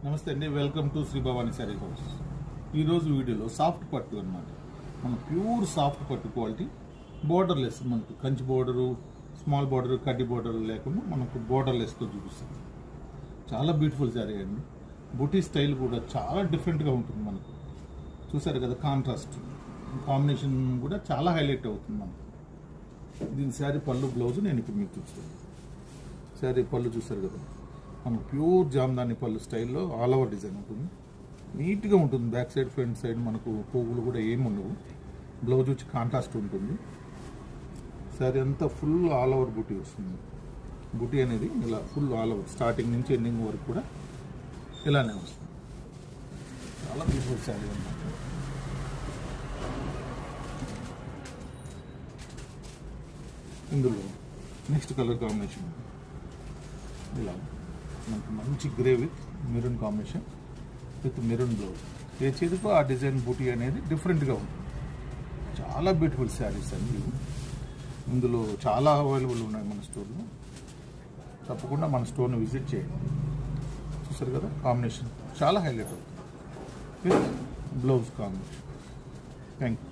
నమస్తే అండి, welcome to Shri Bhavani saree house. ఈరోజు వీడియోలో సాఫ్ట్ పట్టు అనమాట. మన ప్యూర్ సాఫ్ట్ పట్టు క్వాలిటీ, బోర్డర్లెస్, మనకు కంచి బోర్డరు, స్మాల్ బోర్డరు, కడ్డీ బోర్డర్ లేకుండా మనకు బోర్డర్లెస్తో చూపిస్తుంది. చాలా బ్యూటిఫుల్ శారీ అండి. బుటీ స్టైల్ కూడా చాలా డిఫరెంట్గా ఉంటుంది. మనకు చూసారు కదా, కాంట్రాస్ట్ కాంబినేషన్ కూడా చాలా హైలైట్ అవుతుంది మనకు. దీని శారీ పళ్ళు, బ్లౌజ్ నేను ఇప్పుడు మీకు చూస్తాను. శారీ పళ్ళు చూసారు కదా, మనకు ప్యూర్ జామ్దాని పళ్ళు స్టైల్లో ఆల్ ఓవర్ డిజైన్ ఉంటుంది. నీట్గా ఉంటుంది. బ్యాక్ సైడ్, ఫ్రంట్ సైడ్ మనకు పువ్వులు కూడా ఏమి ఉండవు. బ్లౌజ్ వచ్చి కాంట్రాస్ట్ ఉంటుంది. శారీ అంతా ఫుల్ ఆల్ ఓవర్ బుటీ వస్తుంది. బుటీ అనేది ఇలా ఫుల్ ఆల్ ఓవర్, స్టార్టింగ్ నుంచి ఎండింగ్ వరకు కూడా ఇలానే వస్తుంది. చాలా బ్యూటిఫుల్ శారీ అన్నమాట. ఇందులో నెక్స్ట్ కలర్ కాంబినేషన్ ఇలా మనకు మంచి grey with maroon combination with maroon blouse. ఏ చేతికో ఆ డిజైన్ బూటీ అనేది డిఫరెంట్గా ఉంటుంది. చాలా బ్యూటిఫుల్ శారీస్ అండి ఇవి. ఇందులో చాలా అవైలబుల్ ఉన్నాయి మన స్టోర్లో. తప్పకుండా మన స్టోర్ని విజిట్ చేయండి. చూసారు కదా, కాంబినేషన్ చాలా హైలైట్ అవుతుంది with blouse combination. Thank you.